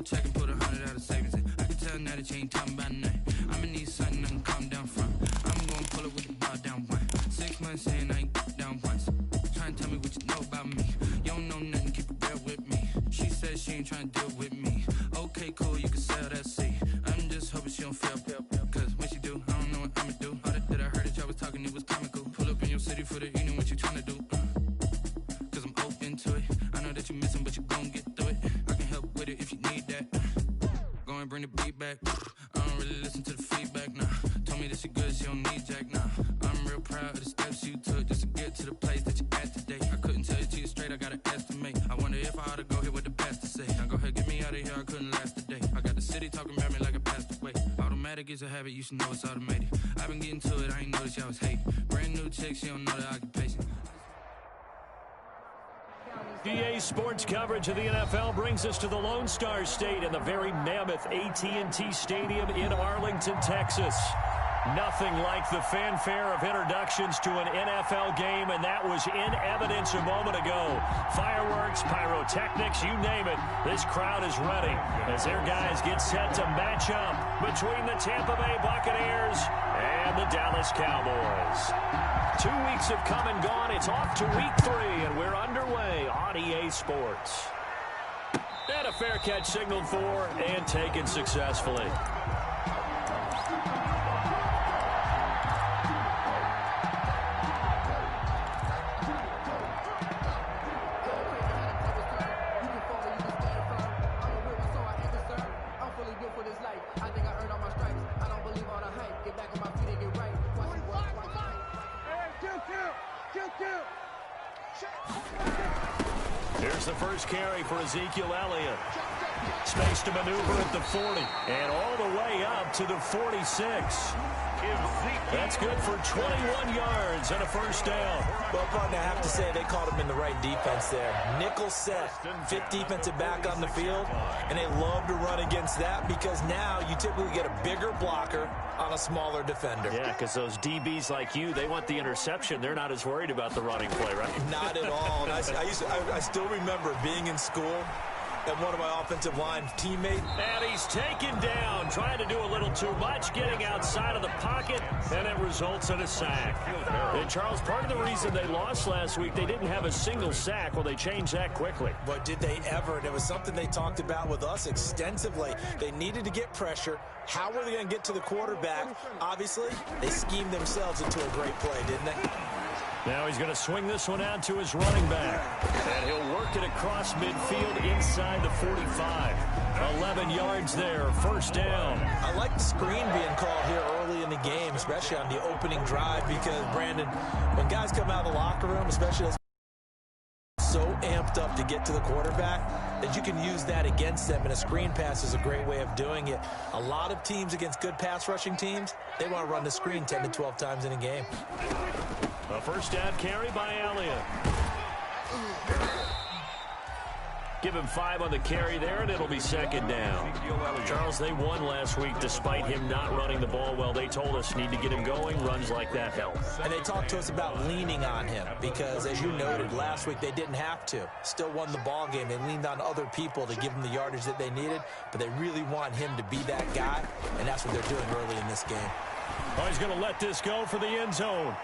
the check and put 100 out of savings in. I can tell now that you ain't talking about nothing. I'ma need something I can calm down from. I'm gonna pull it with the bar down one. 6 months in, I ain't down once. Trying to tell me what you know about me. You don't know nothing, keep it real with me. She said she ain't trying to deal with me. Okay, cool, you can sell that seat. I'm just hoping she don't feel. Cause when she do, I don't know what I'ma do. All that I heard that y'all was talking, it was comical. Pull up in your city for the evening, what you trying to do? Cause I'm open to it. I know that you missing, but you gon' get through it. I can help with it if you need that. Go and bring the beat back. I don't really listen to the feedback, nah. Told me that she good, she don't need jack, nah. I'm real proud of the steps you took just to get to the place that you at today. I couldn't tell you to you straight, I gotta estimate. I wonder if I ought to go here with the best to say. Now go ahead, get me out of here, I couldn't last a day. I got the city talking about me like I passed away. Automatic is a habit, you should know it's automated. I've been getting to it, I ain't noticed y'all was hating. Brand new chick, she don't know the occupation. EA Sports coverage of the NFL brings us to the Lone Star State in the very mammoth AT&T Stadium in Arlington, Texas. Nothing like the fanfare of introductions to an NFL game, and that was in evidence a moment ago. Fireworks, pyrotechnics, you name it. This crowd is ready as their guys get set to match up between the Tampa Bay Buccaneers and the Dallas Cowboys. 2 weeks have come and gone. It's off to week 3, and we're underway on EA Sports. And a fair catch signaled for and taken successfully. Here's the first carry for Ezekiel Elliott. Space to maneuver at the 40 and all the way up to the 46. That's good for 21 yards and a first down. Well, partner, I have to say they caught him in the right defense there. Nickel set, fifth defensive back on the field, and they love to run against that because now you typically get a bigger blocker on a smaller defender. Yeah, because those DBs like you, they want the interception. They're not as worried about the running play, right? Not at all. And I still remember being in school and one of my offensive line teammates. And he's taken down, trying to do a little too much, getting outside of the pocket, and it results in a sack. And Charles, part of the reason they lost last week, they didn't have a single sack. Well, they changed that quickly. But did they ever? And it was something they talked about with us extensively. They needed to get pressure. How were they going to get to the quarterback? Obviously, they schemed themselves into a great play, didn't they? Now he's going to swing this one out to his running back. And he'll work it across midfield inside the 45. 11 yards there, first down. I like the screen being called here early in the game, especially on the opening drive, because, Brandon, when guys come out of the locker room, especially as so amped up to get to the quarterback, that you can use that against them, and a screen pass is a great way of doing it. A lot of teams against good pass rushing teams, they want to run the screen 10 to 12 times in a game. A first down carry by Elliott. Give him 5 on the carry there, and it'll be second down. Charles, they won last week despite him not running the ball well. They told us need to get him going. Runs like that help. And they talked to us about leaning on him because, as you noted, last week they didn't have to. Still won the ball game. They leaned on other people to give them the yardage that they needed, but they really want him to be that guy, and that's what they're doing early in this game. Oh, he's going to let this go for the end zone.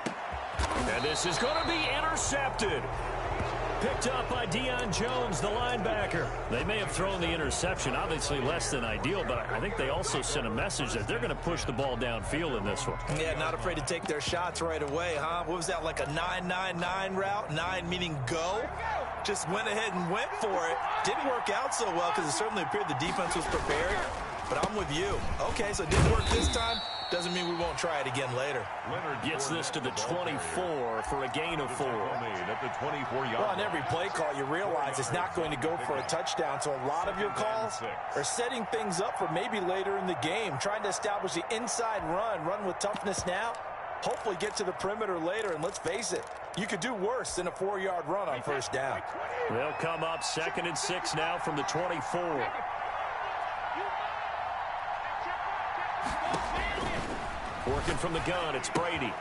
And this is going to be intercepted. Picked up by Deion Jones, the linebacker. They may have thrown the interception, obviously less than ideal, but I think they also sent a message that they're going to push the ball downfield in this one. Yeah, not afraid to take their shots right away, huh? What was that, like a 9-9-9 route? 9 meaning go? Just went ahead and went for it. Didn't work out so well because it certainly appeared the defense was prepared. But I'm with you. Okay, so it didn't work this time. Doesn't mean we won't try it again later. Leonard gets this to the 24 for a gain of 4. Well, on every play call, you realize it's not going to go for a touchdown. So a lot of your calls are setting things up for maybe later in the game, trying to establish the inside run with toughness now. Hopefully get to the perimeter later, and let's face it, you could do worse than a 4-yard run on first down. They'll come up 2nd and 6 now from the 24. Working from the gun, it's Brady.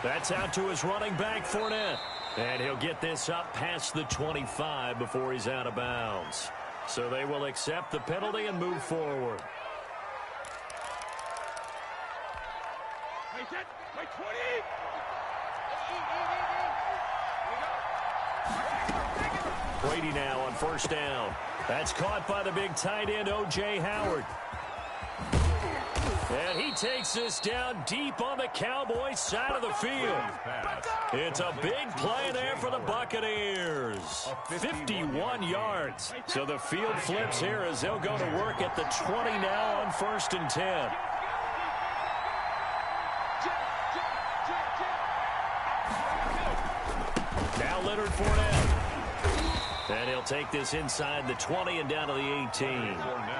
That's out to his running back, Fournette. And he'll get this up past the 25 before he's out of bounds. So they will accept the penalty and move forward. Brady now on first down. That's caught by the big tight end, O.J. Howard. And he takes this down deep on the Cowboys side of the field. It's a big play there for the Buccaneers. 51 yards. So the field flips here as they'll go to work at the 20 now on 1st and 10. Now Leonard Fournette. And he'll take this inside the 20 and down to the 18.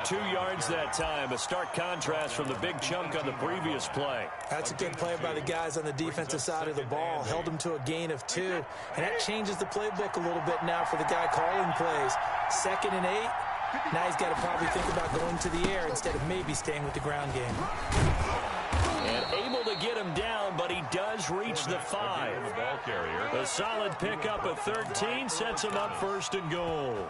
2 yards that time. A stark contrast from the big chunk on the previous play. That's a good play by the guys on the defensive side of the ball. Held them to a gain of 2. And that changes the playbook a little bit now for the guy calling plays. 2nd and 8. Now he's got to probably think about going to the air instead of maybe staying with the ground game. And able to get him down, but he does reach the 5. A solid pickup of 13 sets him up 1st and goal.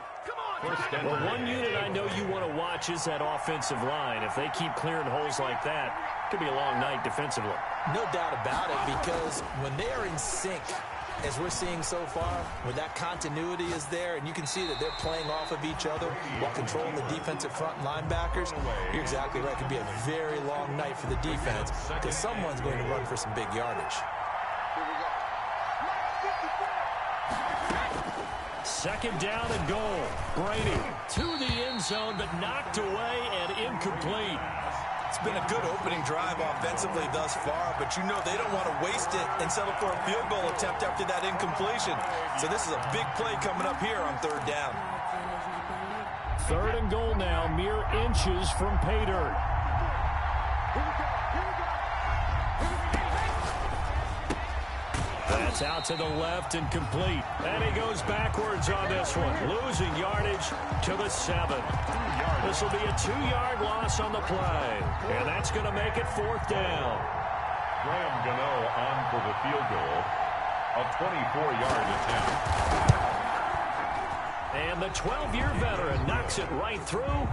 Well, one unit I know you want to watch is that offensive line. If they keep clearing holes like that, it could be a long night defensively. No doubt about it, because when they are in sync, as we're seeing so far, where that continuity is there, and you can see that they're playing off of each other while controlling the defensive front linebackers, you're exactly right. It could be a very long night for the defense because someone's going to run for some big yardage. 2nd down and goal. Brady to the end zone, but knocked away and incomplete. It's been a good opening drive offensively thus far, but you know they don't want to waste it and settle for a field goal attempt after that incompletion. So this is a big play coming up here on 3rd down. 3rd and goal now, mere inches from pay dirt. That's out to the left and complete. And he goes backwards on this one, losing yardage to the 7. This will be a 2-yard loss on the play. And that's going to make it 4th down. Graham Gano on for the field goal. A 24-yard attempt. And the 12-year veteran knocks it right through.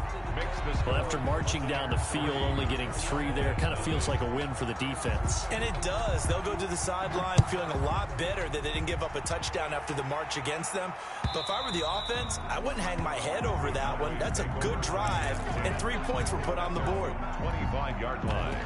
Well, after marching down the field, only getting 3 there, kind of feels like a win for the defense. And it does. They'll go to the sideline feeling a lot better that they didn't give up a touchdown after the march against them. But if I were the offense, I wouldn't hang my head over that one. That's a good drive, and 3 points were put on the board. 25-yard line.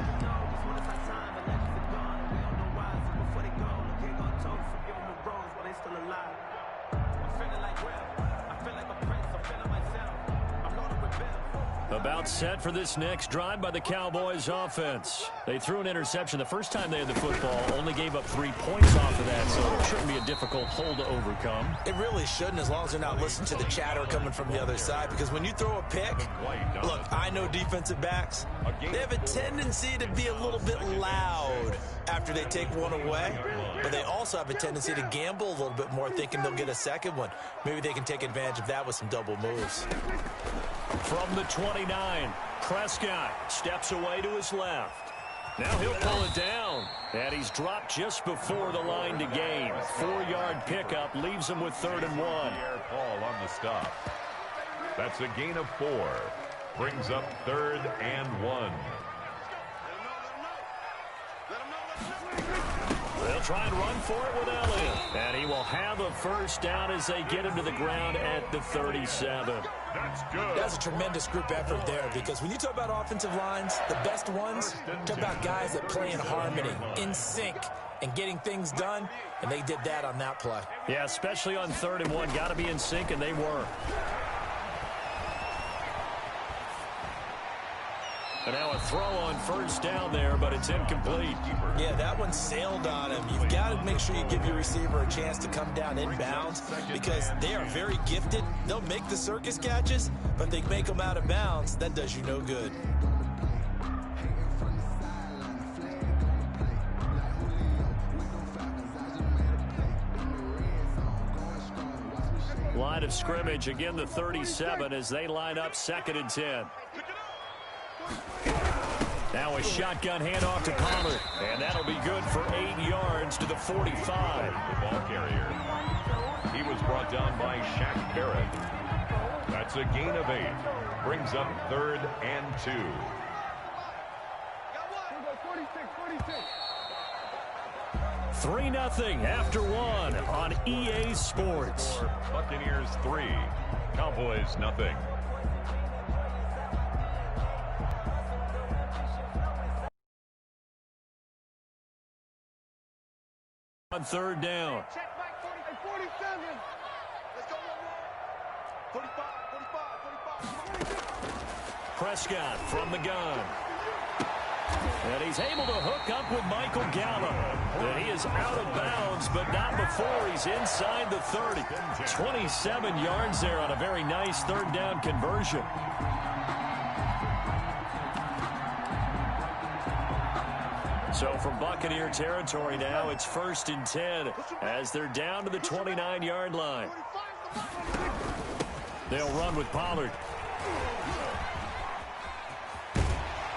About set for this next drive by the Cowboys offense. They threw an interception the first time they had the football, only gave up 3 points off of that, so it shouldn't be a difficult hole to overcome. It really shouldn't, as long as they're not listening to the chatter coming from the other side, because when you throw a pick, look, I know defensive backs, they have a tendency to be a little bit loud after they take one away, but they also have a tendency to gamble a little bit more, thinking they'll get a second one. Maybe they can take advantage of that with some double moves. From the 29, Prescott steps away to his left. Now he'll pull it down, and he's dropped just before the line to gain. 4-yard pickup leaves him with 3rd and 1. Paul on the stop. That's a gain of 4. Brings up 3rd and 1. They'll try and run for it with Elliott. And he will have a first down as they get him to the ground at the 37. That's good. That's a tremendous group effort there, because when you talk about offensive lines, the best ones, talk about guys that play in harmony, in sync, and getting things done, and they did that on that play. Yeah, especially on 3rd and 1. Got to be in sync, and they were. And now a throw on first down there, but it's incomplete. Yeah, that one sailed on him. You've got to make sure you give your receiver a chance to come down inbounds, because they are very gifted. They'll make the circus catches, but they make them out of bounds. That does you no good. Line of scrimmage, again the 37 as they line up 2nd and 10. Now a shotgun handoff to Pollard, and that'll be good for 8 yards to the 45. The ball carrier. He was brought down by Shaq Barrett. That's a gain of 8. Brings up 3rd and 2. 3-0 after 1 on EA Sports. Buccaneers 3, Cowboys nothing. On 3rd down. Check Mike 47. Let's go. 45. Prescott from the gun. And he's able to hook up with Michael Gallup. And he is out of bounds, but not before he's inside the 30. 27 yards there on a very nice 3rd down conversion. So from Buccaneer territory now, it's 1st and 10 as they're down to the 29-yard line. They'll run with Pollard.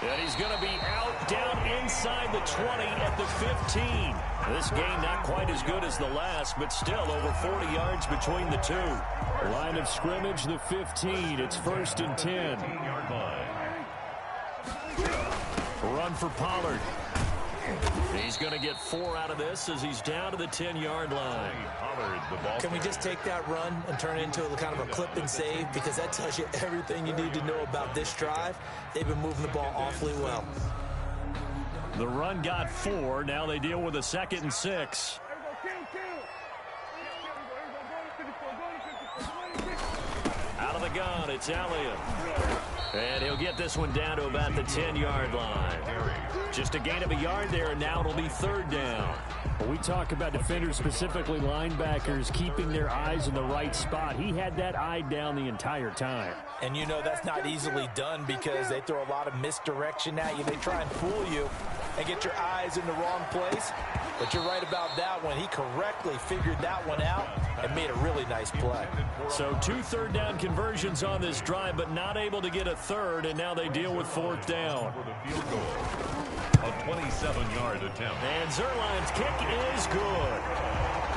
And he's going to be out down inside the 20 at the 15. This game not quite as good as the last, but still over 40 yards between the two. Line of scrimmage, the 15. It's 1st and 10. Run for Pollard. He's going to get 4 out of this as he's down to the 10-yard line. Can we just take that run and turn it into kind of a clip and save? Because that tells you everything you need to know about this drive. They've been moving the ball awfully well. The run got 4. Now they deal with a 2nd and 6. Out of the gun, it's Elliott. And he'll get this one down to about the 10-yard line. Just a gain of a yard there, and now it'll be 3rd down. When we talk about defenders, specifically linebackers, keeping their eyes in the right spot, he had that eye down the entire time. And you know that's not easily done because they throw a lot of misdirection at you. They try and fool you and get your eyes in the wrong place. But you're right about that one. He correctly figured that one out and made a really nice play. So 2 3rd down conversions on this drive, but not able to get a 3rd, and now they deal with 4th down. A 27-yard attempt. And Zerline's kick is good.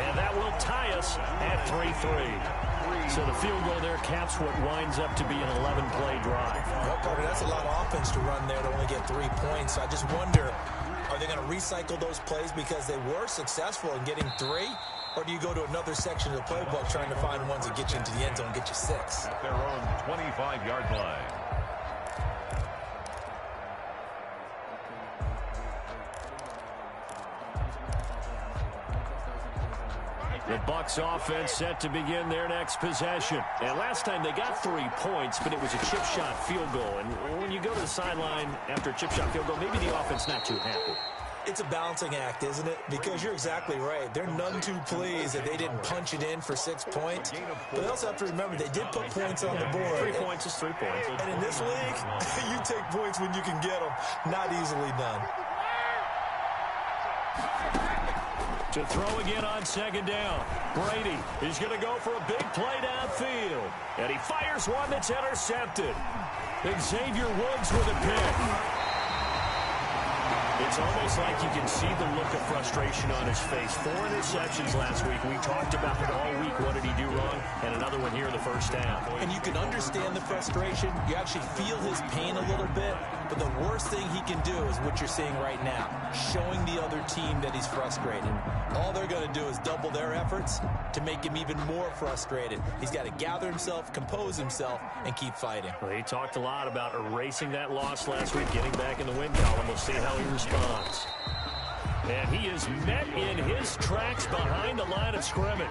And that will tie us at 3-3. So the field goal there caps what winds up to be an 11-play drive. Well, Carter, that's a lot of offense to run there to only get 3 points. I just wonder, are they going to recycle those plays because they were successful in getting 3? Or do you go to another section of the playbook trying to find ones that get you into the end zone and get you 6? At their own 25-yard line. The Bucs offense set to begin their next possession. And last time they got 3 points, but it was a chip shot field goal. And when you go to the sideline after a chip shot field goal, maybe the offense not too happy. It's a balancing act, isn't it? Because you're exactly right. They're none too pleased that they didn't punch it in for 6 points. But they also have to remember they did put points on the board. 3 points is 3 points. And in this league, you take points when you can get them. Not easily done. To throw again on 2nd down. Brady is going to go for a big play downfield. And he fires one that's intercepted. Xavier Woods with a pick. It's almost like you can see the look of frustration on his face. 4 interceptions last week. We talked about it all week. What did he do wrong? And another one here in the 1st half. And you can understand the frustration. You actually feel his pain a little bit. But the worst thing he can do is what you're seeing right now, showing the other team that he's frustrated. All they're going to do is double their efforts to make him even more frustrated. He's got to gather himself, compose himself, and keep fighting. Well, he talked a lot about erasing that loss last week, getting back in the win column. We'll see how he responds. And he is met in his tracks behind the line of scrimmage.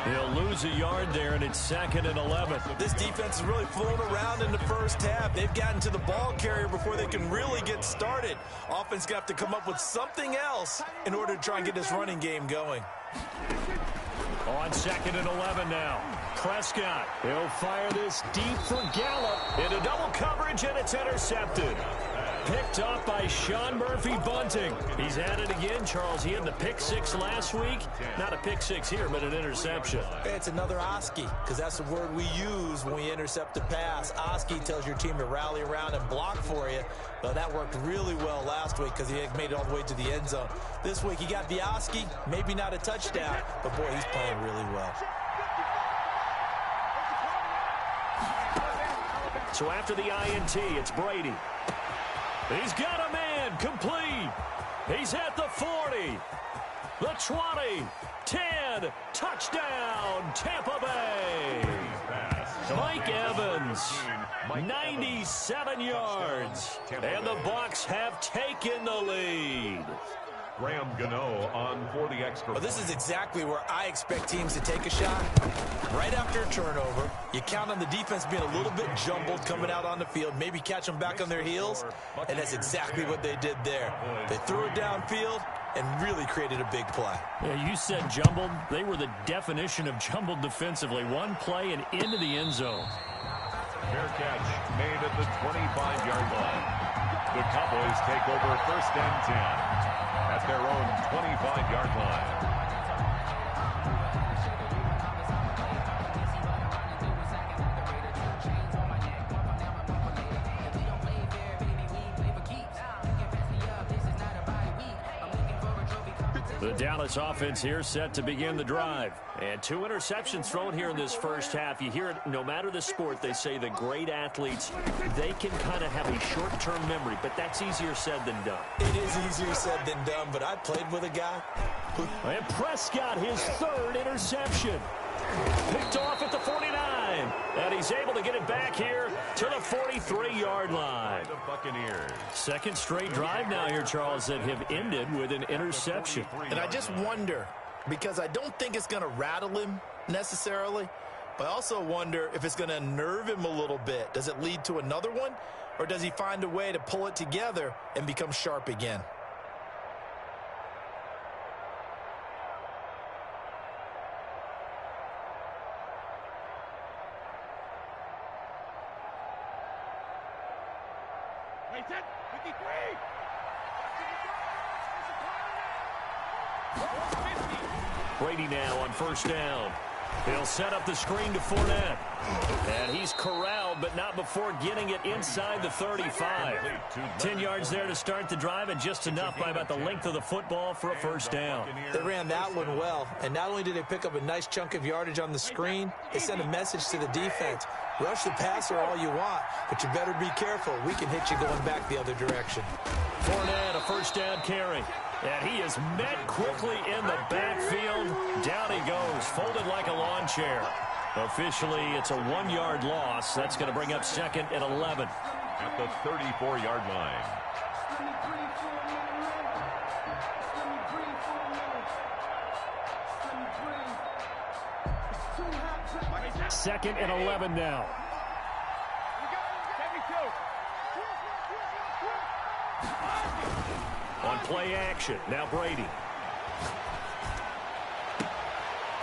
He'll lose a yard there, and it's 2nd and 11. This defense is really flown around in the 1st half. They've gotten to the ball carrier before they can really get started. Offense got to come up with something else in order to try and get this running game going. On 2nd and 11 now. Prescott, he'll fire this deep for Gallup. Into double coverage, and it's intercepted. Picked up by Sean Murphy-Bunting. He's at it again, Charles. He had the pick 6 last week. Not a pick 6 here, but an interception. It's another Oski, because that's the word we use when we intercept a pass. Oski tells your team to rally around and block for you. Well, that worked really well last week because he made it all the way to the end zone. This week he got the Oski, maybe not a touchdown, but boy, he's playing really well. So after the INT, it's Brady. He's got a man, complete. He's at the 40, the 20, 10, touchdown, Tampa Bay. Mike Evans, 97 yards, and the Bucs have taken the lead. Graham Gano on for the extra. Well, this is exactly where I expect teams to take a shot. Right after a turnover, you count on the defense being a little bit jumbled coming out on the field, maybe catch them back on their heels, and that's exactly what they did there. They threw it downfield and really created a big play. Yeah, you said jumbled. They were the definition of jumbled defensively. One play and into the end zone. Fair catch made at the 25-yard line. The Cowboys take over 1st and 10 at their own 25-yard line. The Dallas offense here set to begin the drive. And 2 interceptions thrown here in this first half. You hear it, no matter the sport, they say the great athletes, they can kind of have a short-term memory, but that's easier said than done. It is easier said than done, but I played with a guy who... And Prescott, his 3rd interception. Picked off at the 49. And he's able to get it back here to the 43-yard line. The Buccaneers. 2nd straight drive now here, Charles, that have ended with an interception. And I just wonder, because I don't think it's going to rattle him necessarily, but I also wonder if it's going to unnerve him a little bit. Does it lead to another one, or does he find a way to pull it together and become sharp again? Brady now on 1st down. He'll set up the screen to Fournette. And he's corralled, but not before getting it inside the 35. 10 yards there to start the drive, and just enough by about the length of the football for a 1st down. They ran that one well, and not only did they pick up a nice chunk of yardage on the screen, they sent a message to the defense. Rush the passer all you want, but you better be careful. We can hit you going back the other direction. Fournette, a 1st down carry. And he is met quickly in the backfield. Down he goes, folded like a lawn chair. Officially, it's a 1-yard loss. That's going to bring up 2nd and 11. At the 34-yard line. 2nd and 11 now. On play action, now Brady.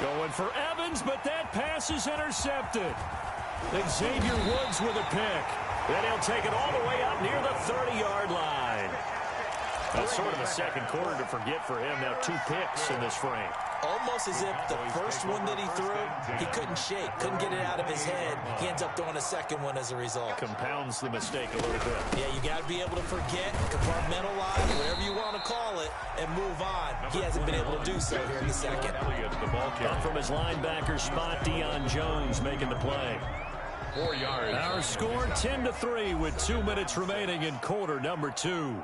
Going for Evans, but that pass is intercepted. Xavier Woods with a pick. Then he'll take it all the way up near the 30-yard line. That's sort of a second quarter to forget for him. Now 2 picks in this frame. Almost as if the first one that he threw, he couldn't shake, couldn't get it out of his head. He ends up throwing a second one as a result. Compounds the mistake a little bit. Yeah, you got to be able to forget, compartmentalize, whatever you want to call it, and move on. He hasn't been able to do so here in the second. Up from his linebacker spot, Deion Jones making the play. 4 yards. Our score 10-3 with 2 minutes remaining in quarter number 2.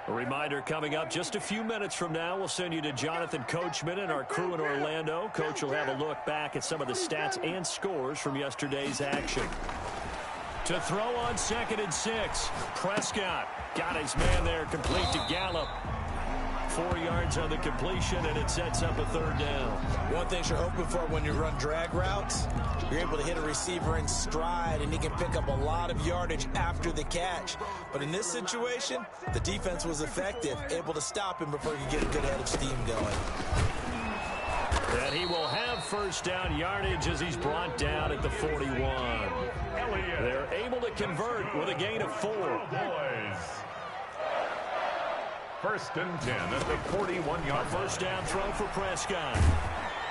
A reminder coming up just a few minutes from now, we'll send you to Jonathan Coachman and our crew in Orlando. Coach will have a look back at some of the stats and scores from yesterday's action. To throw on 2nd and 6, Prescott got his man there, complete to Gallup. 4 yards on the completion, and it sets up a 3rd down. One thing you're hoping for when you run drag routes, you're able to hit a receiver in stride, and he can pick up a lot of yardage after the catch. But in this situation, the defense was effective, able to stop him before he could get a good head of steam going. And he will have 1st down yardage as he's brought down at the 41. They're able to convert with a gain of 4. Boys. 1st and 10 at the 41-yard line. 1st down throw for Prescott.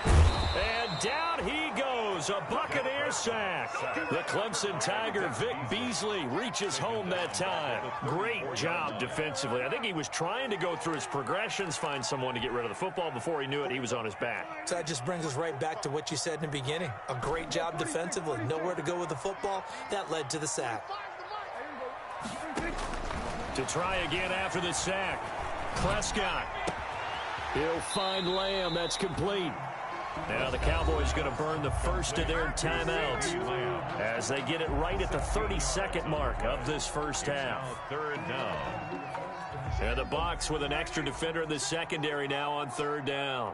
And down he goes. goes, a Buccaneer sack. The Clemson Tiger, Vic Beasley, reaches home that time. Great job defensively. I think he was trying to go through his progressions, find someone to get rid of the football. Before he knew it, he was on his back. So that just brings us right back to what you said in the beginning. A great job defensively. Nowhere to go with the football. That led to the sack. To try again after the sack. Prescott. He'll find Lamb. That's complete. Now the Cowboys going to burn the first of their timeouts as they get it right at the 32nd mark of this first half. Third down. And the Bucs with an extra defender in the secondary now on third down.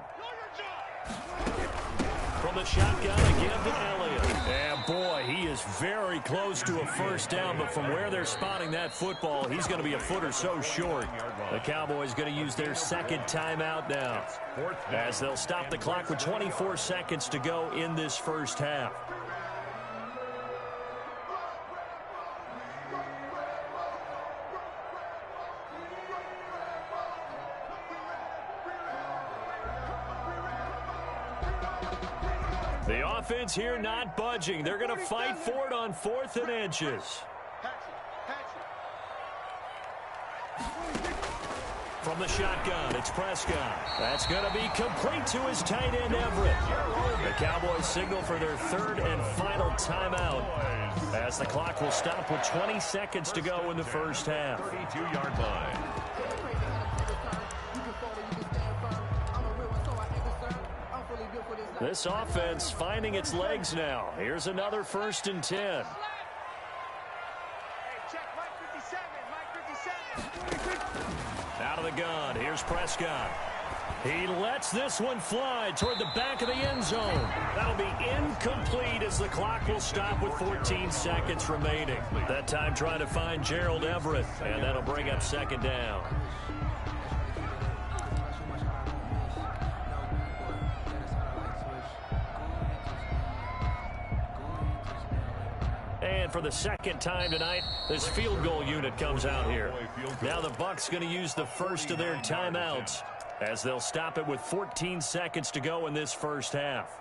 From the shotgun again to Elliott. And boy, he is very close to a first down, but from where they're spotting that football, he's going to be a foot or so short. The Cowboys going to use their second timeout now as they'll stop the clock with 24 seconds to go in this first half. The offense here not budging. They're going to fight for it on 4th and inches. From the shotgun, it's Prescott. That's going to be complete to his tight end, Everett. The Cowboys signal for their third and final timeout as the clock will stop with 20 seconds to go in the first half. 32-yard line. This offense finding its legs now. Here's another 1st and 10. Out of the gun. Here's Prescott. He lets this one fly toward the back of the end zone. That'll be incomplete as the clock will stop with 14 seconds remaining. That time trying to find Gerald Everett, and that'll bring up second down. And for the second time tonight, this field goal unit comes out here. Now the Bucs going to use the first of their timeouts as they'll stop it with 14 seconds to go in this first half.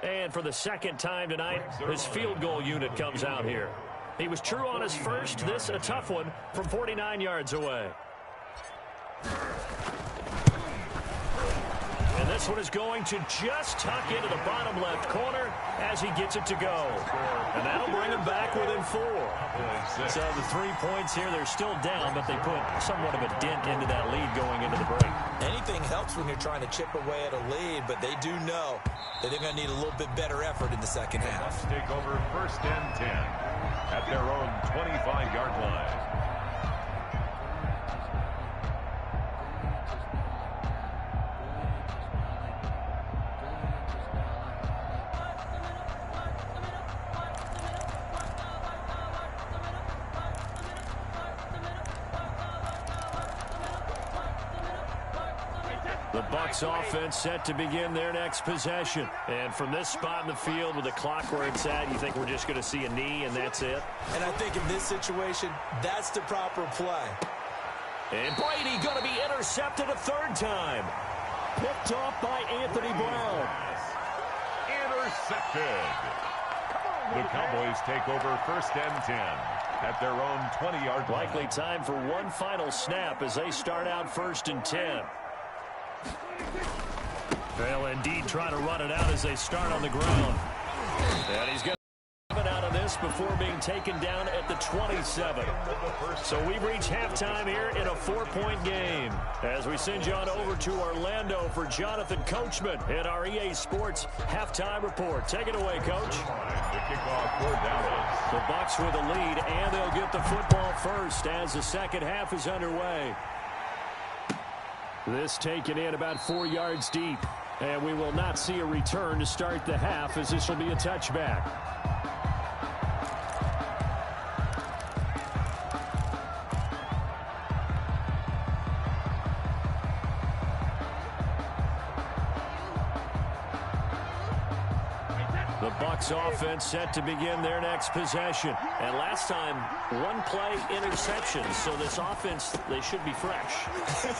And for the second time tonight, this field goal unit comes out here. He was true on his first, this a tough one from 49 yards away. And this one is going to just tuck into the bottom left corner as he gets it to go. And that'll bring him back within 4. So the 3 points here, they're still down, but they put somewhat of a dent into that lead going into the break. Anything helps when you're trying to chip away at a lead, but they do know that they're going to need a little bit better effort in the second half. Take over 1st and 10 at their own 25-yard line. The Bucs offense set to begin their next possession. And from this spot in the field with the clock where it's at, you think we're just going to see a knee and that's it? And I think in this situation, that's the proper play. And Brady going to be intercepted a third time. Picked off by Anthony Brown. Intercepted. The Cowboys take over 1st and 10 at their own 20-yard line. Likely time for one final snap as they start out 1st and 10. They'll indeed try to run it out as they start on the ground. And he's going to have it out of this before being taken down at the 27. So we've reached halftime here in a 4-point game as we send you on over to Orlando for Jonathan Coachman in our EA Sports halftime report. Take it away, Coach. The kickoff for Dallas. The Bucs with a lead, and they'll get the football first as the second half is underway. This taken in about 4 yards deep. And we will not see a return to start the half as this will be a touchback. The The Bucs offense set to begin their next possession. And last time, one play interception. So this offense, they should be fresh.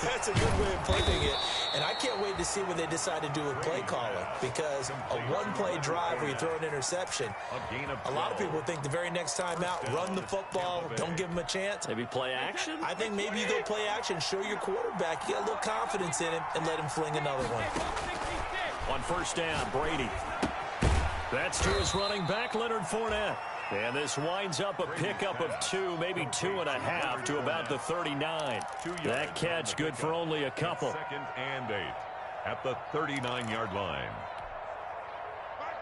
That's a good way of putting it. And I can't wait to see what they decide to do with play calling, because a one-play drive where you throw an interception, a lot of people think the very next time out, run the football, don't give them a chance. Maybe play action? I think maybe you go play action, show your quarterback, you get a little confidence in him, and let him fling another one. On first down, Brady. That's to his running back, Leonard Fournette. And this winds up a pickup of 2, maybe 2.5 to about the 39. That catch good for only a couple. 2nd and 8 at the 39-yard line.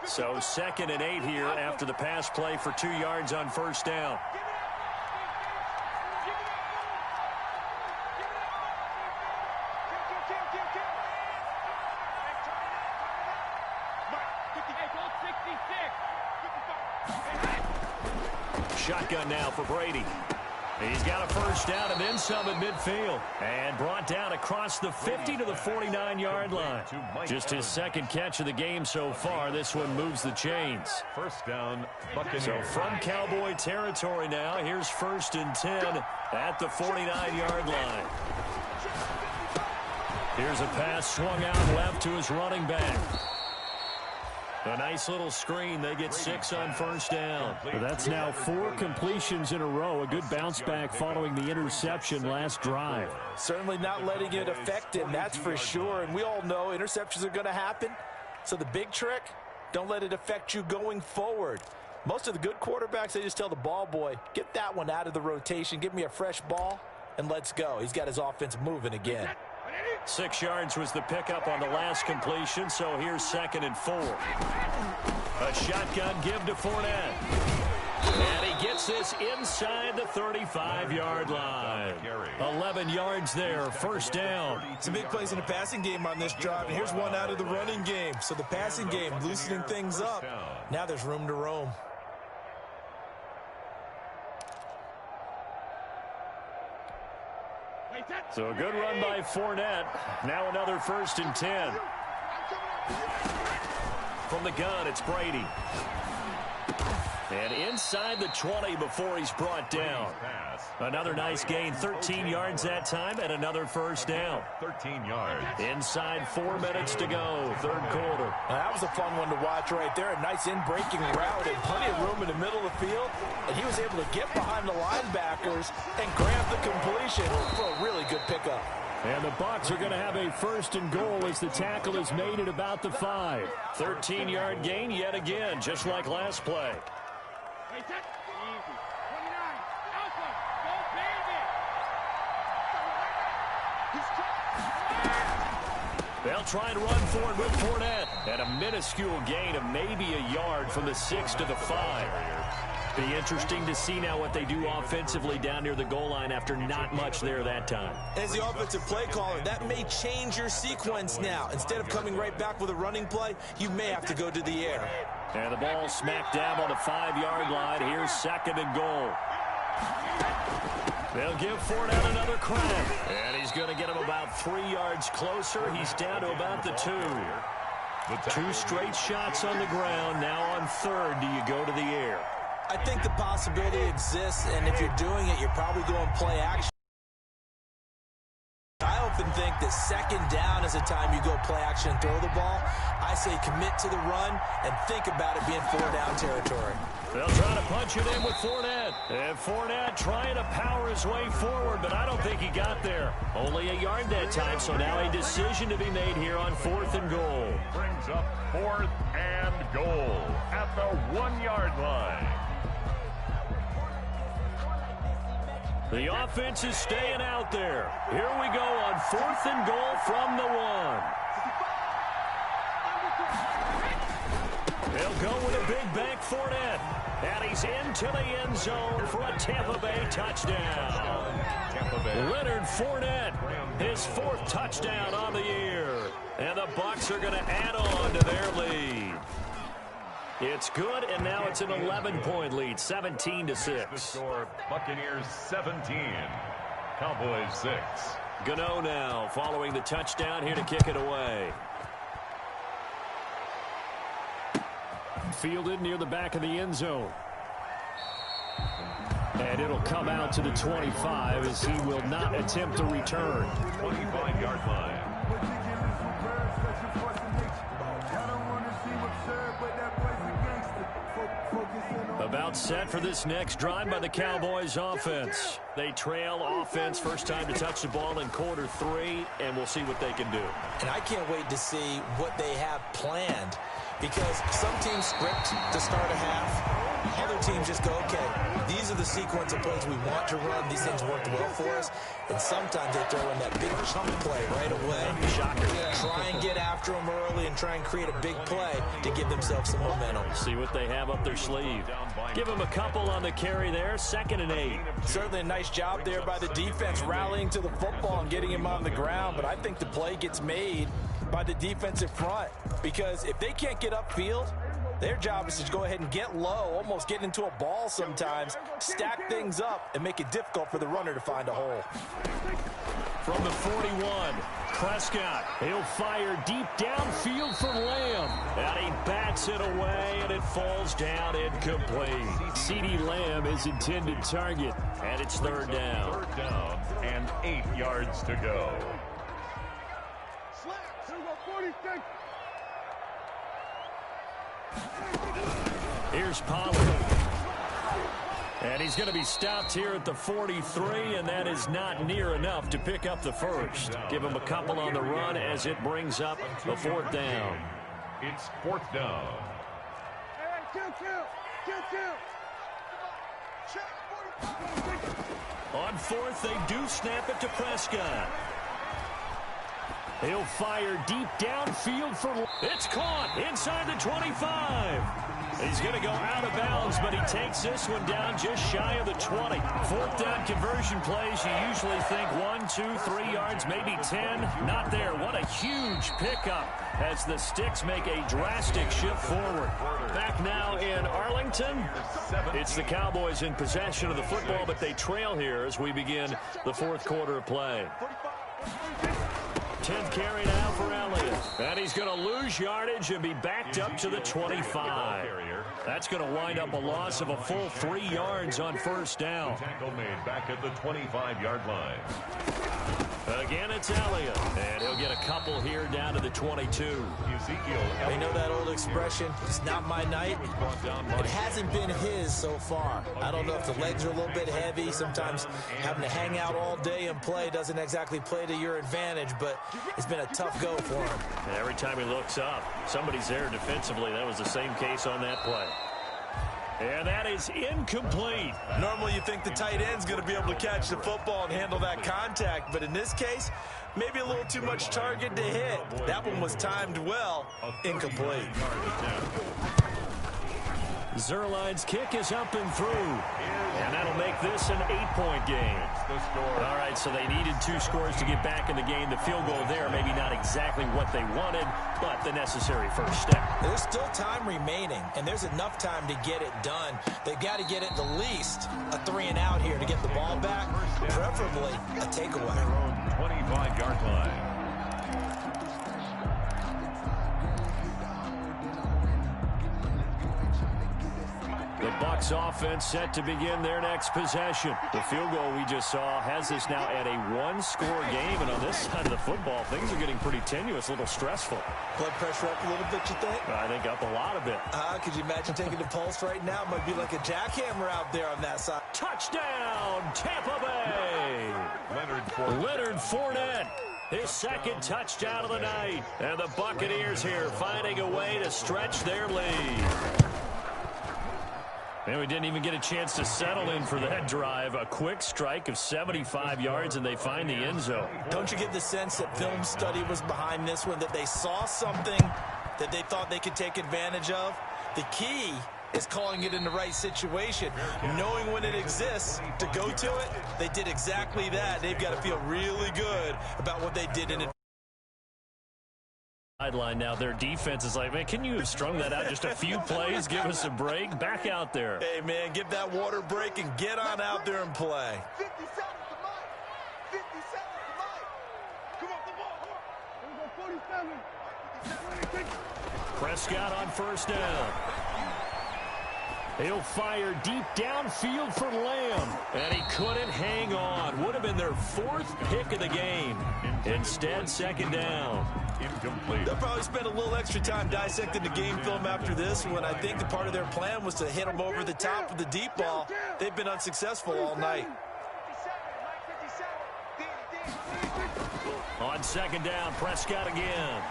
So 2nd and 8 here after the pass play for 2 yards on first down. Shotgun now for Brady. He's got a first down and then some at midfield. And brought down across the 50 to the 49-yard line. Just his 2nd catch of the game so far. This one moves the chains. First down, Buccaneers. So from Cowboy territory now, here's 1st and 10 at the 49-yard line. Here's a pass swung out left to his running back. A nice little screen. They get 6 on first down. That's now 4 completions in a row. A good bounce back following the interception last drive. Certainly not letting it affect him, that's for sure. And we all know interceptions are going to happen. So the big trick, don't let it affect you going forward. Most of the good quarterbacks, they just tell the ball boy, get that one out of the rotation, give me a fresh ball, and let's go. He's got his offense moving again. 6 yards was the pickup on the last completion, so here's 2nd and 4. A shotgun give to Fournette. And he gets this inside the 35-yard line. 11 yards there, first down. Some big plays in the passing game on this drive, and here's one out of the running game. So the passing game loosening things up. Now there's room to roam. So a good run by Fournette. Now another 1st and 10. From the gun, it's Brady. And inside the 20 before he's brought down. Another nice gain, 13 yards that time, and another first down. 13 yards. Inside 4 minutes to go, 3rd quarter. Now, that was a fun one to watch right there. A nice in-breaking route and plenty of room in the middle of the field. And he was able to get behind the linebackers and grab the completion for a really good pickup. And the Bucs are going to have a 1st and goal as the tackle is made at about the 5. 13-yard gain yet again, just like last play. They'll try and run forward with Fournette. And a minuscule gain of maybe a yard from the 6 to the 5. Be interesting to see now what they do offensively down near the goal line after not much there that time. As the offensive play caller, that may change your sequence now. Instead of coming right back with a running play, you may have to go to the air. And the ball smack dab on the 5-yard line. Here's 2nd and goal. They'll give Fournette another crack. And he's going to get him about 3 yards closer. He's down to about the 2. 2 straight shots on the ground. Now on 3rd, do you go to the air? I think the possibility exists, and if you're doing it, you're probably going play action. I often think that 2nd down is the time you go play action and throw the ball. I say commit to the run and think about it being 4-down territory. They'll try to punch it in with Fournette. And Fournette trying to power his way forward, but I don't think he got there. Only a yard that time, so now a decision to be made here on 4th and goal. Brings up 4th and goal at the 1-yard line. The offense is staying out there. Here we go on 4th and goal from the 1. They'll go with a big bank Fournette. And he's into the end zone for a Tampa Bay touchdown. Leonard Fournette, his 4th touchdown on the year. And the Bucs are going to add on to their lead. It's good, and now it's an 11-point lead, 17-6. The score, Buccaneers 17, Cowboys 6. Gano now following the touchdown here to kick it away. fielded near the back of the end zone. And it'll come out to the 25 as he will not attempt to return. 25-yard line. About set for this next drive by the Cowboys offense. They trail offense first time to touch the ball in quarter 3, and we'll see what they can do. And I can't wait to see what they have planned, because some teams script to start a half. Other teams just go, okay, these are the sequence of plays we want to run. These things worked well for us. And sometimes they throw in that big chunk play right away. Shocker. Try and get after them early and try and create a big play to give themselves some momentum. See what they have up their sleeve. Give them a couple on the carry there. 2nd and 8. Certainly a nice job there by the defense rallying to the football and getting him on the ground. But I think the play gets made by the defensive front, because if they can't get upfield, their job is to go ahead and get low, almost get into a ball sometimes, stack things up, and make it difficult for the runner to find a hole. From the 41, Prescott. He'll fire deep downfield for Lamb. And he bats it away, and it falls down incomplete. CeeDee Lamb is intended target, and it's 3rd down. 3rd down and 8 yards to go. Here's Pollard. And he's going to be stopped here at the 43, and that is not near enough to pick up the first. Give him a couple on the run as it brings up a 4th down. It's 4th down. On 4th, they do snap it to Prescott. He'll fire deep downfield for... It's caught inside the 25. He's going to go out of bounds, but he takes this one down just shy of the 20. 4th down conversion plays, you usually think 1, 2, 3 yards, maybe 10. Not there. What a huge pickup as the Sticks make a drastic shift forward. Back now in Arlington. It's the Cowboys in possession of the football, but they trail here as we begin the 4th quarter of play. 10th carry now for Elliott. And he's going to lose yardage and be backed up to the 25. That's going to wind up a loss of a full 3 yards on 1st down. Tackle made back at the 25-yard line. Again, it's Elliott. And he'll get a couple here down to the 22. They know that old expression, it's not my night. It hasn't been his so far. I don't know if the legs are a little bit heavy. Sometimes having to hang out all day and play doesn't exactly play to your advantage, but it's been a tough go for him. And every time he looks up, somebody's there defensively. That was the same case on that play. And that is incomplete. Normally you think the tight end's going to be able to catch the football and handle that contact, but in this case, maybe a little too much target to hit. That one was timed well. Incomplete. Zerline's kick is up and through. And that'll make this an 8-point game. All right, so they needed 2 scores to get back in the game. The field goal there, maybe not exactly what they wanted, but the necessary first step. There's still time remaining, and there's enough time to get it done. They've got to get it at least a 3-and-out here to get the ball back, preferably a takeaway. Their own 25-yard line. The Bucs offense set to begin their next possession. The field goal we just saw has us now at a 1-score game, and on this side of the football, things are getting pretty tenuous, a little stressful. Blood pressure up a little bit, you think? I think up a lot of it. Could you imagine taking the pulse right now? It might be like a jackhammer out there on that side. Touchdown, Tampa Bay! Leonard Fournette. His 2nd touchdown of the night. And the Buccaneers here finding a way to stretch their lead. And we didn't even get a chance to settle in for that drive. A quick strike of 75 yards, and they find the end zone. Don't you get the sense that film study was behind this one, that they saw something that they thought they could take advantage of? The key is calling it in the right situation, knowing when it exists to go to it. They did exactly that. They've got to feel really good about what they did in it. Sideline now, their defense is like, man, can you have strung that out just a few plays? Give us a break. Back out there. Hey, man, give that water break and get on out there and play. 50 seconds to Mike. 50 seconds to Mike. Come on, the ball. Here we go, 47. Prescott on 1st down. He'll fire deep downfield for Lamb. And he couldn't hang on. Would have been their 4th pick of the game. Instead, second down. Incomplete. They'll probably spend a little extra time dissecting the game film after this one. I think the part of their plan was to hit them over the top of the deep ball. They've been unsuccessful all night. On second down, Prescott again.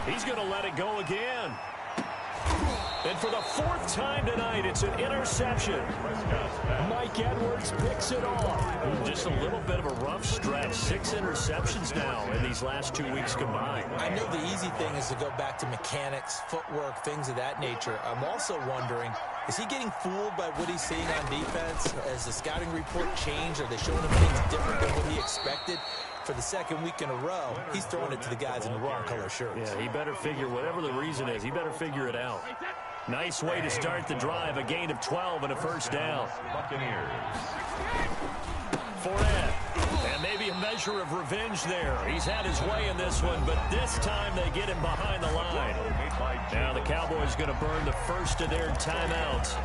He's going to let it go again. And for the 4th time tonight, it's an interception. Mike Edwards picks it off. Just a little bit of a rough stretch. 6 interceptions now in these last 2 weeks combined. I know the easy thing is to go back to mechanics, footwork, things of that nature. I'm also wondering, is he getting fooled by what he's seeing on defense? Has the scouting report changed? Are they showing him things different than what he expected? For the 2nd week in a row, he's throwing it to the guys in the wrong color shirts. Yeah, he better figure, whatever the reason is, he better figure it out. Nice way to start the drive, a gain of 12 and a first down. Buccaneers. Fournette, and maybe a measure of revenge there. He's had his way in this one, but this time they get him behind the line. Now the Cowboys going to burn the first of their timeouts.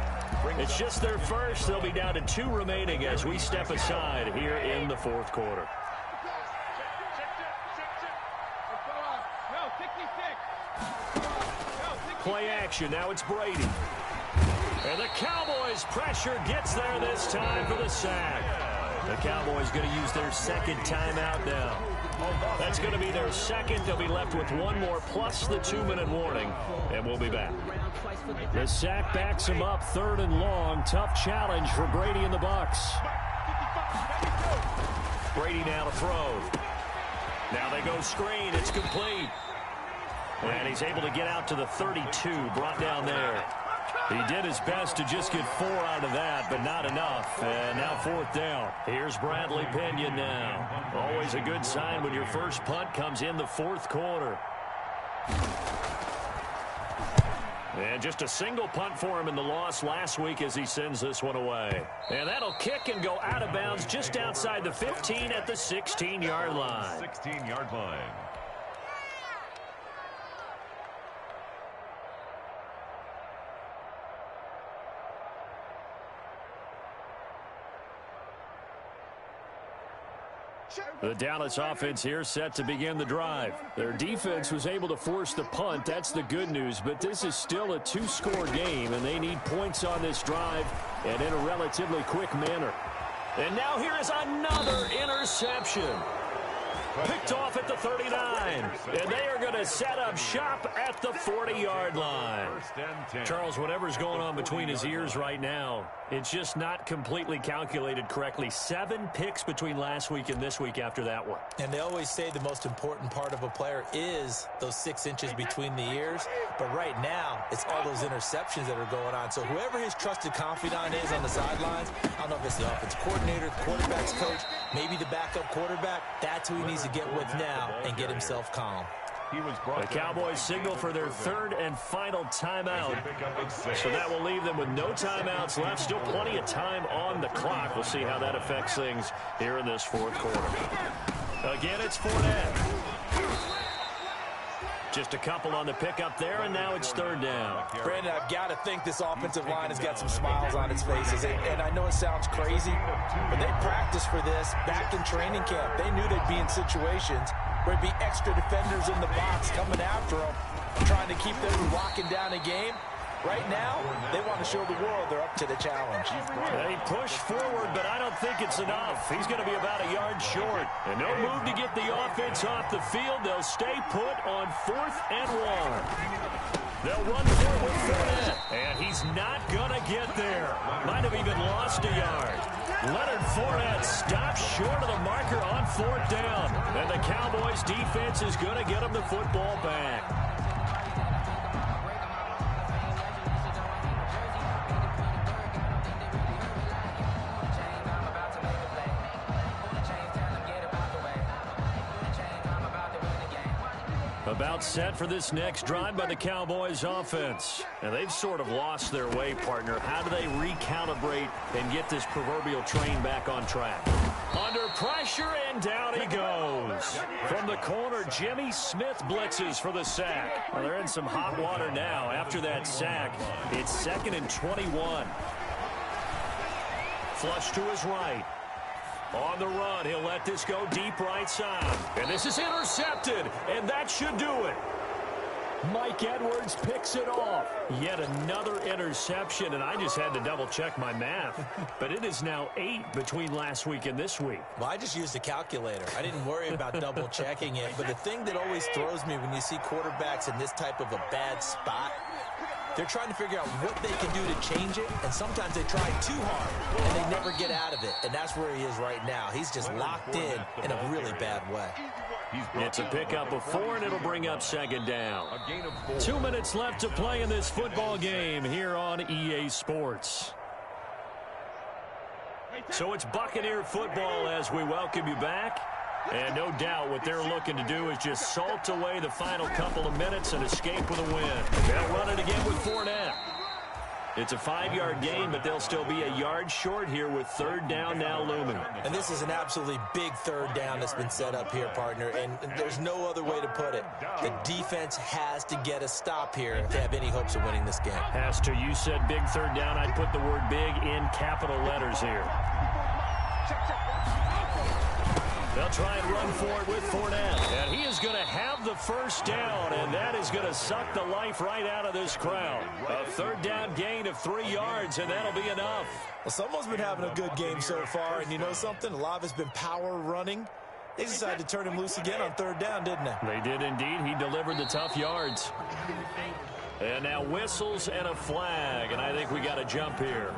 It's just their first. They'll be down to 2 remaining as we step aside here in the 4th quarter. Play action. Now it's Brady. And the Cowboys pressure gets there this time for the sack. The Cowboys going to use their 2nd timeout now. That's going to be their 2nd. They'll be left with 1 more plus the 2-minute warning. And we'll be back. The sack backs him up 3rd and long. Tough challenge for Brady and the Bucs. Brady now to throw. Now they go screen. It's complete. And he's able to get out to the 32, brought down there. He did his best to just get 4 out of that, but not enough. And now 4th down. Here's Bradley Pinion now. Always a good sign when your first punt comes in the 4th quarter. And just a single punt for him in the loss last week as he sends this one away. And that'll kick and go out of bounds just outside the 15 at the 16-yard line. 16-yard line. The Dallas offense here set to begin the drive. Their defense was able to force the punt. That's the good news. But this is still a 2-score game, and they need points on this drive and in a relatively quick manner. And now here is another interception. Picked off at the 39. And they are going to set up shop at the 40-yard line. Charles, whatever's going on between his ears right now, it's just not completely calculated correctly. 7 picks between last week and this week after that one. And they always say the most important part of a player is those 6 inches between the ears. But right now, it's all those interceptions that are going on. So whoever his trusted confidant is on the sidelines, I don't know if it's the offensive coordinator, the quarterback's coach, maybe the backup quarterback, that's who he needs to get with now and get himself calm. The Cowboys signal for their 3rd and final timeout. So that will leave them with no timeouts left. Still plenty of time on the clock. We'll see how that affects things here in this 4th quarter. Again, it's Fournette. Just a couple on the pickup there, and now it's 3rd down. Brandon, I've got to think this offensive line has got some smiles on its faces. And I know it sounds crazy, but they practiced for this back in training camp. They knew they'd be in situations where there'd be extra defenders in the box coming after them, trying to keep them from locking down a game. Right now, they want to show the world they're up to the challenge. They push forward, but I don't think it's enough. He's going to be about a yard short. And no move to get the offense off the field. They'll stay put on 4th and 1. They'll run for it with Fournette. And he's not going to get there. Might have even lost a yard. Leonard Fournette stops short of the marker on 4th down. And the Cowboys defense is going to get him the football back. About set for this next drive by the Cowboys offense. And they've sort of lost their way, partner. How do they recalibrate and get this proverbial train back on track? Under pressure, and down he goes. From the corner, Jimmy Smith blitzes for the sack. Well, they're in some hot water now. After that sack, it's 2nd and 21. Flush to his right. On the run, he'll let this go deep right side. And this is intercepted, and that should do it. Mike Edwards picks it off. Yet another interception, and I just had to double-check my math. But it is now 8 between last week and this week. Well, I just used a calculator. I didn't worry about double-checking it. But the thing that always throws me when you see quarterbacks in this type of a bad spot, they're trying to figure out what they can do to change it, and sometimes they try too hard, and they never get out of it. And that's where he is right now. He's just locked in a really bad way. It's a pickup of 4, and it'll bring up 2nd down. 2 minutes left to play in this football game here on EA Sports. So it's Buccaneer football as we welcome you back. And no doubt what they're looking to do is just salt away the final couple of minutes and escape with a win. They'll run it again with Fournette. It's a 5-yard gain, but they'll still be a yard short here with 3rd down now looming. And this is an absolutely big 3rd down that's been set up here, partner, and there's no other way to put it. The defense has to get a stop here if they have any hopes of winning this game. Has to. You said big 3rd down. I'd put the word big in capital letters here. They'll try and run for it with Fournette. And he is going to have the 1st down, and that is going to suck the life right out of this crowd. A 3rd down gain of 3 yards, and that'll be enough. Well, someone's been having a good game so far, and you know something? A lot of it's been power running. They decided to turn him loose again on 3rd down, didn't they? They did indeed. He delivered the tough yards. And now whistles and a flag, and I think we got a jump here.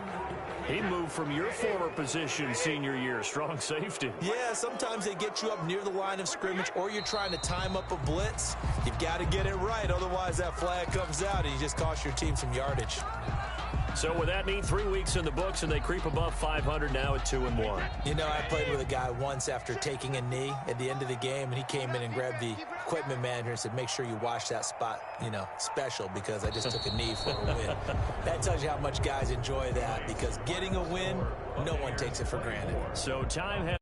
He moved from your former position senior year, strong safety. Yeah, sometimes they get you up near the line of scrimmage, or you're trying to time up a blitz. You've got to get it right, otherwise that flag comes out and you just cost your team some yardage. So with that mean 3 weeks in the books, and they creep above 500 now at 2-1. You know, I played with a guy once after taking a knee at the end of the game, and he came in and grabbed the equipment manager and said, make sure you wash that spot, you know, special, because I just took a knee for a win. That tells you how much guys enjoy that, because getting a win, no one takes it for granted. So time has...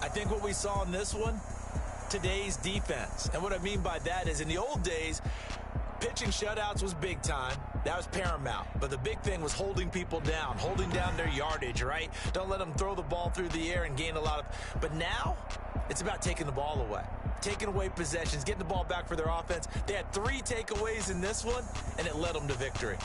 I think what we saw in this one, today's defense. And what I mean by that is in the old days, pitching shutouts was big time. That was paramount. But the big thing was holding people down, holding down their yardage, right? Don't let them throw the ball through the air and gain a lot of... But now, it's about taking the ball away. Taking away possessions, getting the ball back for their offense. They had 3 takeaways in this one, and it led them to victory.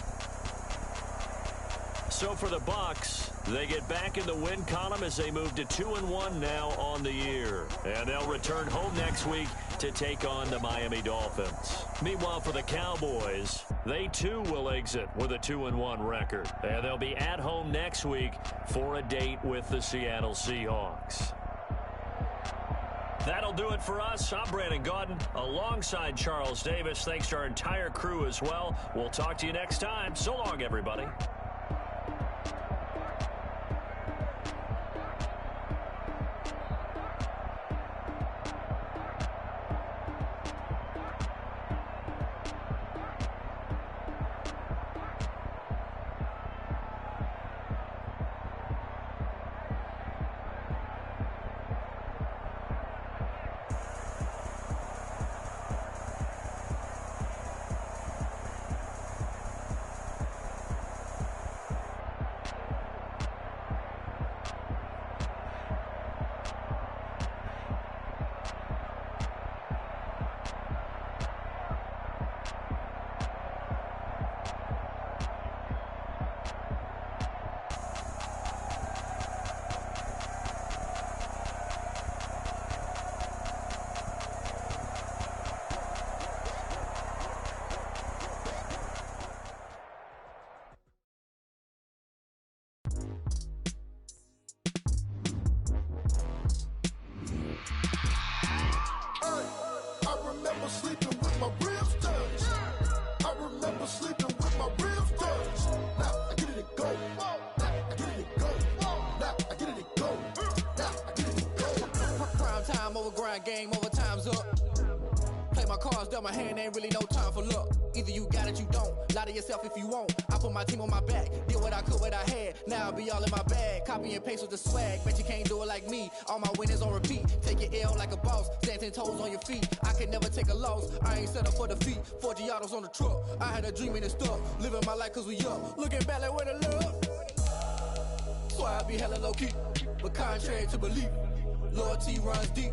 So for the Bucs, they get back in the win column as they move to 2-1 now on the year. And they'll return home next week to take on the Miami Dolphins. Meanwhile, for the Cowboys, they too will exit with a 2-1 record. And they'll be at home next week for a date with the Seattle Seahawks. That'll do it for us. I'm Brandon Gaudin alongside Charles Davis. Thanks to our entire crew as well. We'll talk to you next time. So long, everybody. Game over, time's up. Play my my cards dealt my hand, ain't really no time for luck. Either you got it, you don't. Lie to yourself if you won't. I put my team on my back, did what I could, what I had. Now I'll be all in my bag. Copy and paste with the swag. Bet you can't do it like me. All my winners on repeat. Take your L like a boss. Stand 10 toes on your feet. I can never take a loss. I ain't set up for defeat. 4 Giottos on the truck. I had a dream and it stuck. Living my life cause we up. Looking back like where the love. So I be hella low key. But contrary to belief, loyalty runs deep.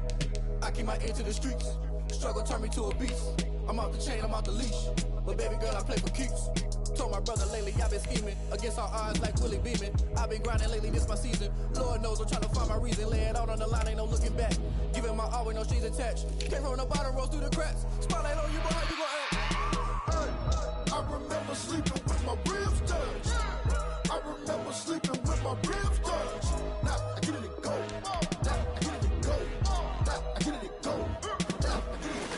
I keep my ear to the streets. Struggle turned me to a beast. I'm off the chain, I'm off the leash. But baby girl, I play for keeps. Told my brother lately, I've been scheming. Against all odds like Willie Beeman. I've been grinding lately, this my season. Lord knows I'm trying to find my reason. Lay it out on the line, ain't no looking back. Giving my all with no strings attached. Came from the bottom, rose through the cracks. Spotlight on you, but how you gon' act? I remember sleeping with my ribs touched. I remember sleeping with my ribs touched. Now I get it to go. Now I get it to go. Now I get it to go.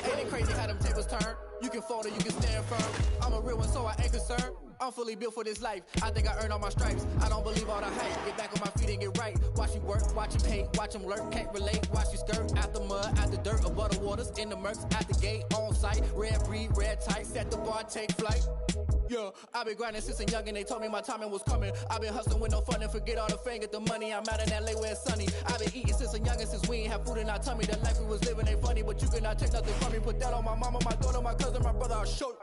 Ain't it crazy how them tables turn? You can fold or you can stand firm. I'm a real one, so I ain't concerned. I'm fully built for this life. I think I earned all my stripes. I don't believe all the hype. Get back on my feet and get right. Watch you work, watch you hate, watch them lurk. Can't relate, watch you skirt. Out the mud, out the dirt, above the waters, in the murks, at the gate, on site. Red breed, red tight, set the bar, take flight. Yeah, I've been grinding since a young and they told me my timing was coming. I've been hustling with no fun and forget all the fame, get the money. I'm out in LA where it's sunny. I've been eating since a young and since we ain't have food in our tummy. The life we was living ain't funny, but you cannot take nothing from me. Put that on my mama, my daughter, my cousin, my brother, I'll show you.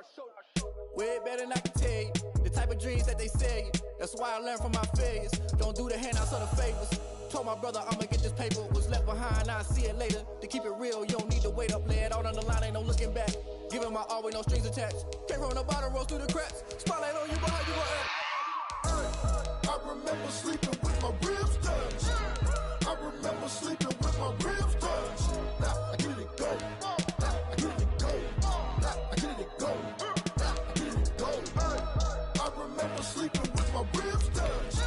Way better than I can tell you. The type of dreams that they sell you. That's why I learned from my failures. Don't do the handouts or the favors. Told my brother I'ma get this paper. Was left behind, I'll see it later. To keep it real, you don't need to wait up. Lay it out on the line, ain't no looking back. Giving my all with no strings attached. Came from the bottom, rose through the cracks. Spotlight on you, but how you gon' act? I remember sleeping with my ribs touched. I remember sleeping with my ribs touched. Now I get it to go. Now I get it to go. Now I get it to go. Now I get it to go. I remember sleeping with my ribs touched.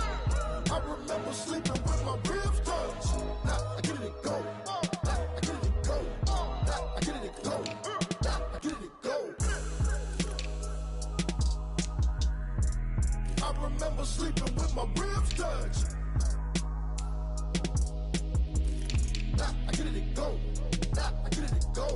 I remember sleeping with my ribs touched. Now I get it to go. Now I get it to go. Now I get it to go. Now I get it to go. I remember sleeping with my ribs touched. Now I get it to go. Now I get it to go.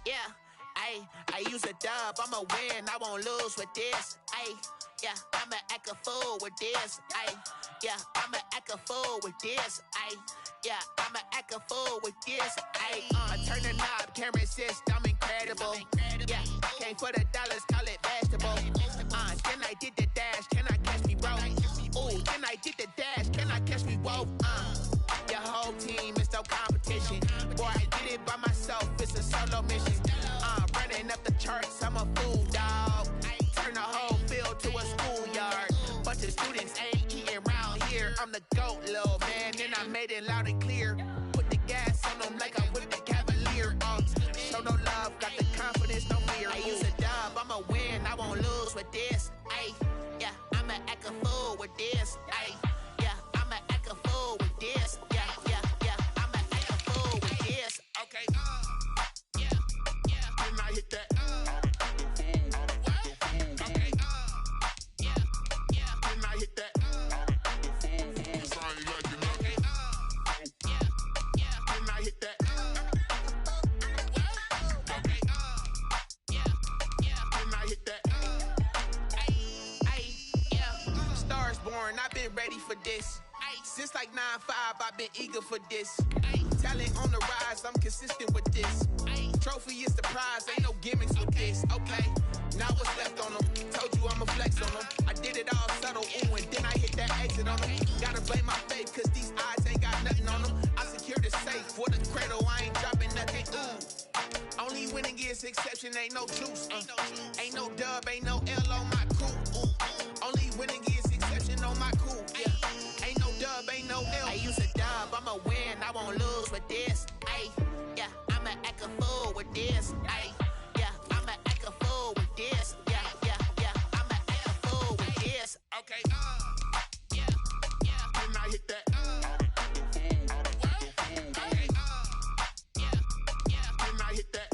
Yeah, I use a dub, I'ma win, I won't lose with this. Yeah, I'ma act a fool with this. Yeah, I'ma act a fool with this. Yeah, I'ma act a fool with this. I turn the knob, camera assist, I'm incredible. Yeah, came for the dollars, call it vegetable. Then I did the dash, can I catch me, bro? Ooh, then I did the dash, can I catch me, whoa? Your whole team is no competition. Boy, I did it by myself, it's a solo mission. Running up the charts, I'm a fool, dog. Turn the whole field to a schoolyard. Bunch of students ain't eating around here. I'm the GOAT, little man, and I made it loud and clear. Put the gas on them like I'm with the Cavalier. Show no love, got the confidence, no fear. I use a dub, I'ma win, I won't lose with this. Yeah, I'ma act a fool with this. Yeah, I'ma act a fool with this. Yeah, I'ma act a fool with this. Okay, yeah, then I hit that. Okay, yeah, then I hit that. Okay, yeah, then I hit that. Okay, yeah, then I hit that. Yeah, Stars born, I've been ready for this. Since like 9-5, I've been eager for this. Talent on the rise, I'm consistent with this. Trophy is the prize, ain't no gimmicks with this. Okay, now what's left on them? Told you I'ma flex on them. I did it all subtle, ooh, and then I hit that exit on them. Gotta blame my faith, cause these eyes ain't got nothing on them. I secured the safe with a cradle, I ain't dropping nothing, ooh. Only winning is exception, ain't no juice. Ain't no dub, ain't no L on my crew. Only winning is exception on my crew, yeah. Ain't no dub, ain't no L. I use a dub, I'ma win, I won't lose with this. Yeah, I'ma act a fool with this. Yeah, I'ma act a fool with this. Yeah, I'ma act a fool with this. Okay, yeah, then I hit that. Okay, yeah, then I hit that.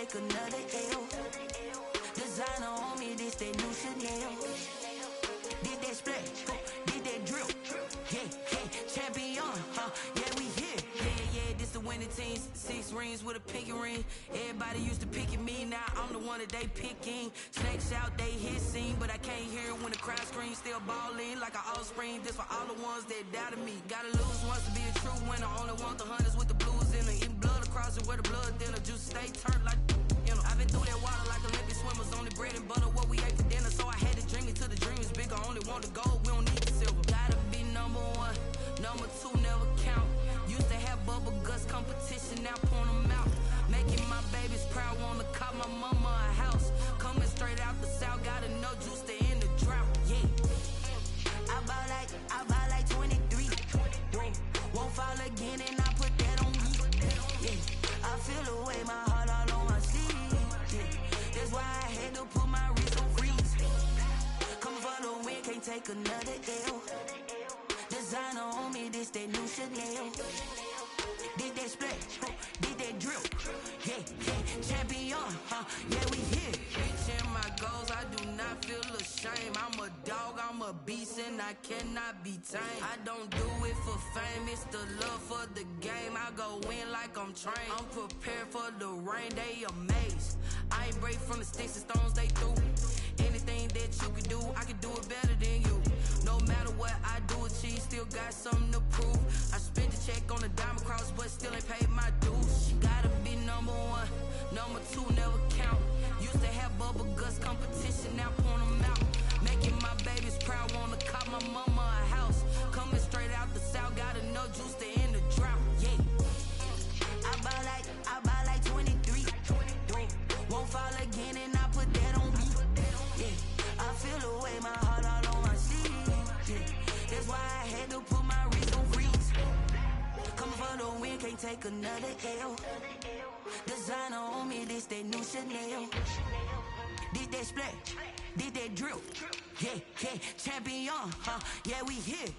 take another L. Designer on me, this that new Chanel. Did that splash, did that drill. Yeah, champion, yeah, we here. Yeah, this the winning team. 6 rings with a pinky ring. Everybody used to picking me, now I'm the one that they picking. Snakes out, they hissing, but I can't hear when the crowd screams. Still balling like an offspring. This for all the ones that doubted me. Gotta lose once to be a true winner. Only want the hunters with the blues in them. Eating blood across it where the blood thinner. Juice stay turned like, you know. I've been through that water like Olympic swimmers. Only bread and butter what we ate for dinner. So I had to dream it till the dream is bigger. Only want the gold, we don't need the silver. Gotta be number 1, number 2 never count. Used to have bubble guts competition, now point them out. Making my babies proud, wanna cop my mama a house. Coming straight out the south, got enough juice to end the drought. Yeah, I buy like 23. Won't fall again and I put that on me. Yeah, I feel the way, my heart all on my sleeve. Yeah, that's why I had to put my wrist on freeze. Coming for the win, can't take another L. Designer on me, this that new Chanel. Did that splash, did that drill. Yeah, champion, yeah, we here. Reaching my goals, I do not feel ashamed. I'm a dog, I'm a beast, and I cannot be tamed. I don't do it for fame, it's the love for the game. I go in like I'm trained. I'm prepared for the rain, they amazed. I ain't break from the sticks and stones they threw. Anything that you can do, I can do it better than you. No matter what I do, achieve, still got something to prove. I spent the check on the diamond cross, but still ain't paid my dues. Gotta be number 1, number 2 never count. Used to have bubble guts competition, now point them out. Making my babies proud, wanna cop my mama a house. Coming straight out the south, got enough juice to end the drought. Yeah, I buy like 23. Won't fall again and I put that on me. Yeah, I feel the way, my heart all on my sleeve. Yeah, that's why I had to put my wrist on freeze. Coming for the win, can't take another L. Designer on me, this that new Chanel. Did that splash, did that drill. Yeah, champion, yeah, we here.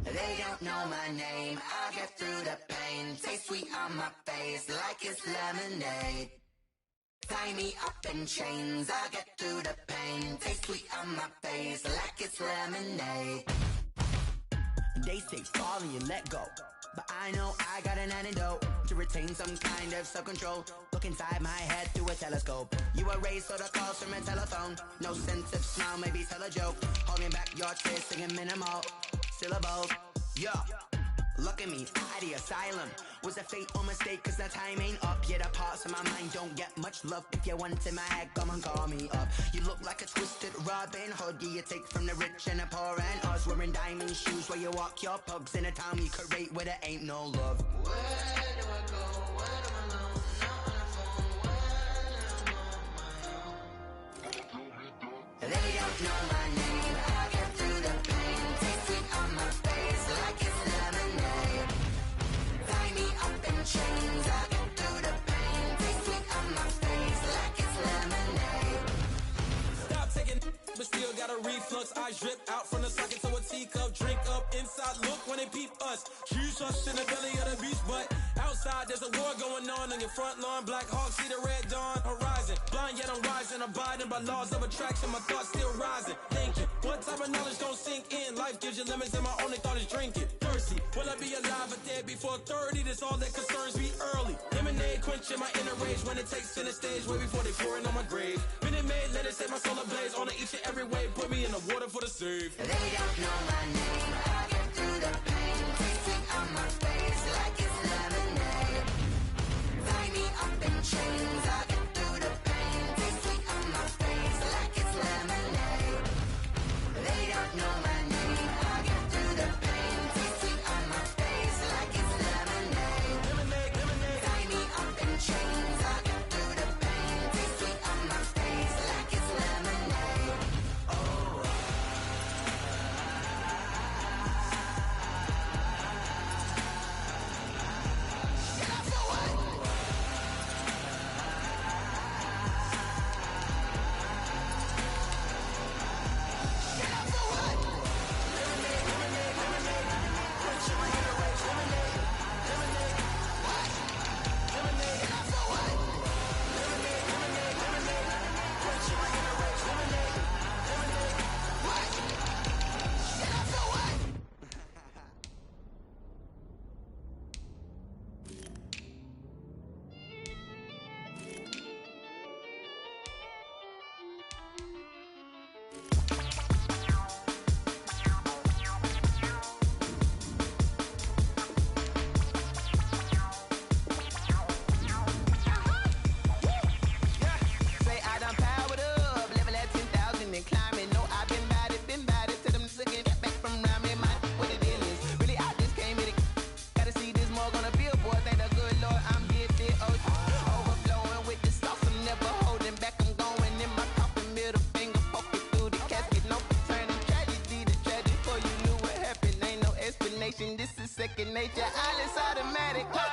They don't know my name, I get through the pain. Taste sweet on my face like it's lemonade. Tie me up in chains, I get through the pain. Taste sweet on my face like it's lemonade. They say fall and you let go, but I know I got an antidote to retain some kind of self-control. Look inside my head through a telescope. You erase all the calls from a telephone. No sense of smile, maybe tell a joke. Holding back your tears, singing minimal syllables. Yeah, look at me, at the asylum. Was a fate or mistake, cause the time ain't up. Yeah, the parts of my mind don't get much love. If you want in my head, come and call me up. You look like a twisted Robin Hood. Yeah, you take from the rich and the poor and us. Wearing diamond shoes where you walk your pugs in a town you create where there ain't no love. Where do I go? Where do I know? Not on the phone. When I'm on my own. They don't know my name, I get through the pain. Taste sweet on my face like it's lemonade. Tie me up in chains, I get through the pain. Taste sweet on my face like it's lemonade. Stop taking, but still got a reflux. Eyes drip out from the socket to a teacup. Drink up inside, look when they peep us. Huge us in the belly of the beast, but outside there's a war going on your front lawn. Black Hawk, see the red dawn horizon. Blind yet I'm rising, abiding by laws of attraction. My thoughts still rising, thinking what type of knowledge gon' sink in? Life gives you limits and my only thought is drinking. Thirsty, will I be alive or dead before 30? That's all that concerns me early. Lemonade quenching my inner rage when it takes center stage, way before they pour it on my grave. Minute Maid, let it set my soul ablaze. On each and every way, put me in the water for the save. They don't know my name, I get through the pain. Taste sweet on my face like it's lemonade. Tie me up in chains, I get through the pain. Taste sweet on my face like it's lemonade. They don't know my name, I get through the pain. Taste sweet on my face like it's lemonade. Tie me up in chains, I get through the pain. Taste sweet on my face like it's lemonade. Oh, State your Alice automatic.